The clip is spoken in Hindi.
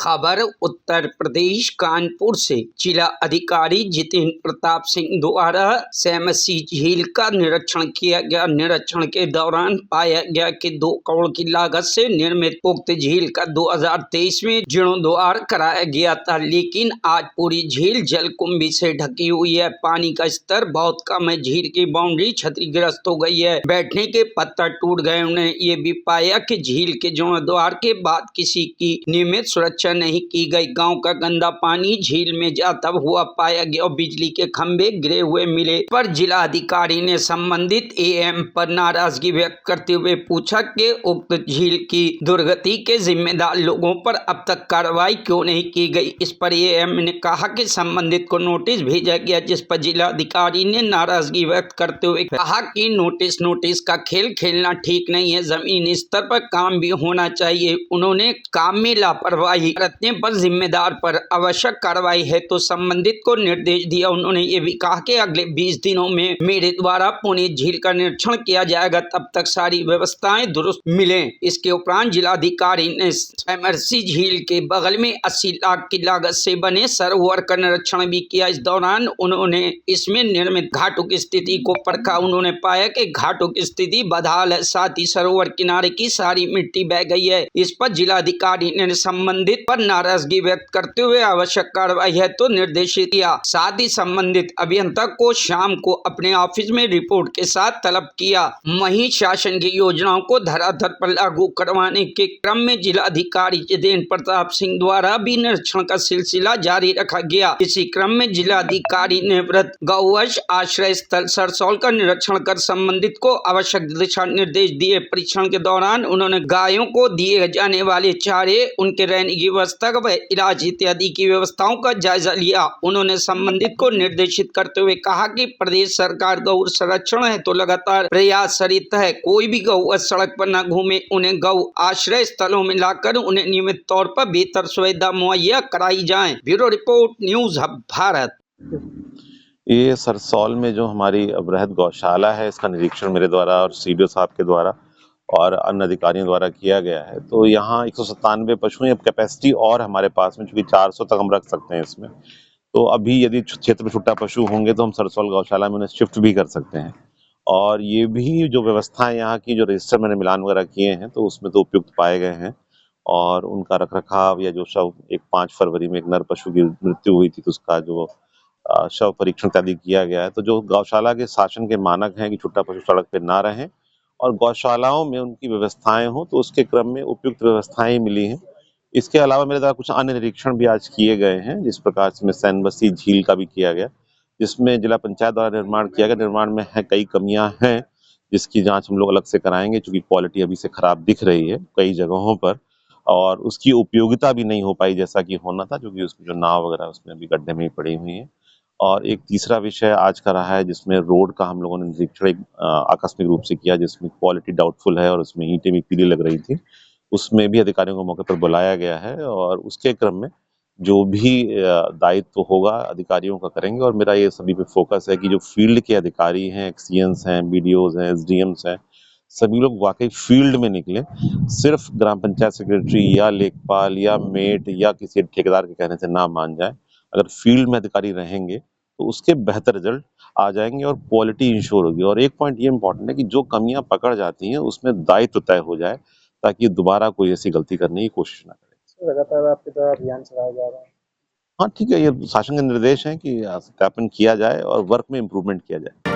खबर उत्तर प्रदेश कानपुर से। जिला अधिकारी जितेंद्र प्रताप सिंह द्वारा सैमसी झील का निरीक्षण किया गया। निरीक्षण के दौरान पाया गया कि 2 करोड़ की लागत से निर्मित उक्त झील का 2023 में जीर्णोद्धार कराया गया था, लेकिन आज पूरी झील जलकुंभी से ढकी हुई है। पानी का स्तर बहुत कम है। झील की बाउंड्री क्षतिग्रस्त हो गई है, बैठने के पत्थर टूट गए। उन्होंने ये भी पाया कि झील के जीर्णोद्धार के बाद किसी की नियमित सुरक्षा नहीं की गई। गांव का गंदा पानी झील में जाता हुआ पाया गया और बिजली के खंभे गिरे हुए मिले। पर जिला अधिकारी ने संबंधित एएम पर नाराजगी व्यक्त करते हुए पूछा कि उक्त झील की दुर्गति के जिम्मेदार लोगों पर अब तक कार्रवाई क्यों नहीं की गई। इस पर एएम ने कहा कि संबंधित को नोटिस भेजा गया, जिस पर जिला अधिकारी ने नाराजगी व्यक्त करते हुए कहा कि नोटिस का खेल खेलना ठीक नहीं है, जमीनी स्तर पर काम भी होना चाहिए। उन्होंने काम में लापरवाही बरतने पर जिम्मेदार पर आवश्यक कार्रवाई है तो संबंधित को निर्देश दिया। उन्होंने ये भी कहा कि अगले 20 दिनों में मेरे द्वारा पुणे झील का निरीक्षण किया जाएगा, तब तक सारी व्यवस्थाएं दुरुस्त मिलें। इसके उपरांत जिलाधिकारी ने सैमसी झील के बगल में 80 लाख की लागत से बने सरोवर का निरीक्षण भी किया। इस दौरान उन्होंने इसमें निर्मित घाटों की स्थिति को परखा। उन्होंने पाया कि घाटों की स्थिति बदहाल है, साथ ही सरोवर किनारे की सारी मिट्टी बह गई है। इस पर जिलाधिकारी ने संबंधित पर नाराजगी व्यक्त करते हुए आवश्यक कार्रवाई है तो निर्देशित किया। साथ ही संबंधित अभियंता को शाम को अपने ऑफिस में रिपोर्ट के साथ तलब किया। वहीं शासन की योजनाओं को धरातल पर लागू करवाने के क्रम में जिलाधिकारी जितेंद्र प्रताप सिंह द्वारा भी निरीक्षण का सिलसिला जारी रखा गया। इसी क्रम में जिलाधिकारी ने वृहद गौवंश आश्रय स्थल सरसौल का निरीक्षण कर संबंधित को आवश्यक दिशा निर्देश दिए। परीक्षण के दौरान उन्होंने गायों को दिए जाने वाले चारे, उनके रहने की व्यवस्था व इलाज इत्यादि की व्यवस्थाओं का जायजा लिया। उन्होंने संबंधित को निर्देशित करते हुए कहा कि प्रदेश सरकार गौ संरक्षण है तो लगातार प्रयासरत है। कोई भी गौ सड़क पर न घूमे, उन्हें गौ आश्रय स्थलों में लाकर उन्हें नियमित तौर पर बेहतर सुविधा मुहैया कराई जाए। Bureau report, news hub Bharat. ये सरसौल में जो हमारी वृहद गौशाला है, इसका निरीक्षण मेरे द्वारा और सीडीओ साहब के द्वारा और अन्य अधिकारियों द्वारा किया गया है। तो यहाँ 197 पशु हैं। अब कैपेसिटी और हमारे पास में, चूंकि 400 तक हम रख सकते हैं इसमें, तो अभी यदि क्षेत्र में छुट्टा पशु होंगे तो हम सरसौल गौशाला में उन्हें शिफ्ट भी कर सकते हैं। और ये भी जो व्यवस्थाएं यहाँ की, जो रजिस्टर मैंने मिलान वगैरह किए हैं, तो उसमें तो उपयुक्त पाए गए हैं। और उनका रख रखाव या जो शव, एक 5 फरवरी में एक नर पशु की मृत्यु हुई थी, तो उसका जो शव परीक्षण इत्यादि किया गया है। तो जो गौशाला के शासन के मानक हैं कि छुट्टा पशु सड़क पे ना रहें और गौशालाओं में उनकी व्यवस्थाएं हों, तो उसके क्रम में उपयुक्त व्यवस्थाएं मिली हैं। इसके अलावा मेरे द्वारा कुछ अन्य निरीक्षण भी आज किए गए हैं, जिस प्रकार से सैमसी झील का भी किया गया, जिसमें जिला पंचायत द्वारा निर्माण किया गया। निर्माण में है कई कमियां हैं, जिसकी जांच हम लोग अलग से कराएंगे, क्योंकि क्वालिटी अभी से खराब दिख रही है कई जगहों पर, और उसकी उपयोगिता भी नहीं हो पाई जैसा कि होना था, क्योंकि उसकी जो नाव वगैरह उसमें अभी गड्ढे में ही पड़ी हुई है। और एक तीसरा विषय आज का रहा है, जिसमें रोड का हम लोगों ने निरीक्षण आकस्मिक रूप से किया, जिसमें क्वालिटी डाउटफुल है और उसमें ईंटें भी पीली लग रही थी। उसमें भी अधिकारियों को मौके पर बुलाया गया है और उसके क्रम में जो भी दायित्व होगा अधिकारियों का करेंगे। और मेरा ये सभी पे फोकस है कि जो फील्ड के अधिकारी हैं, एक्सीएंस हैं, बीडीओज हैं, एसडीएम्स हैं, सभी लोग वाकई फील्ड में निकले। सिर्फ ग्राम पंचायत सेक्रेटरी या लेखपाल या मेट या किसी ठेकेदार के कहने से ना मान जाए। अगर फील्ड में अधिकारी रहेंगे तो उसके बेहतर रिजल्ट आ जाएंगे और क्वालिटी इंश्योर होगी। और एक पॉइंट ये इम्पोर्टेंट है कि जो कमियां पकड़ जाती हैं उसमें दायित्व तय हो जाए, ताकि दोबारा कोई ऐसी गलती करने की कोशिश ना करे। लगातार आपके द्वारा अभियान चलाया जा रहा है। हाँ ठीक है, ये शासन के निर्देश हैं कि सत्यापन किया जाए और वर्क में इम्प्रूवमेंट किया जाए।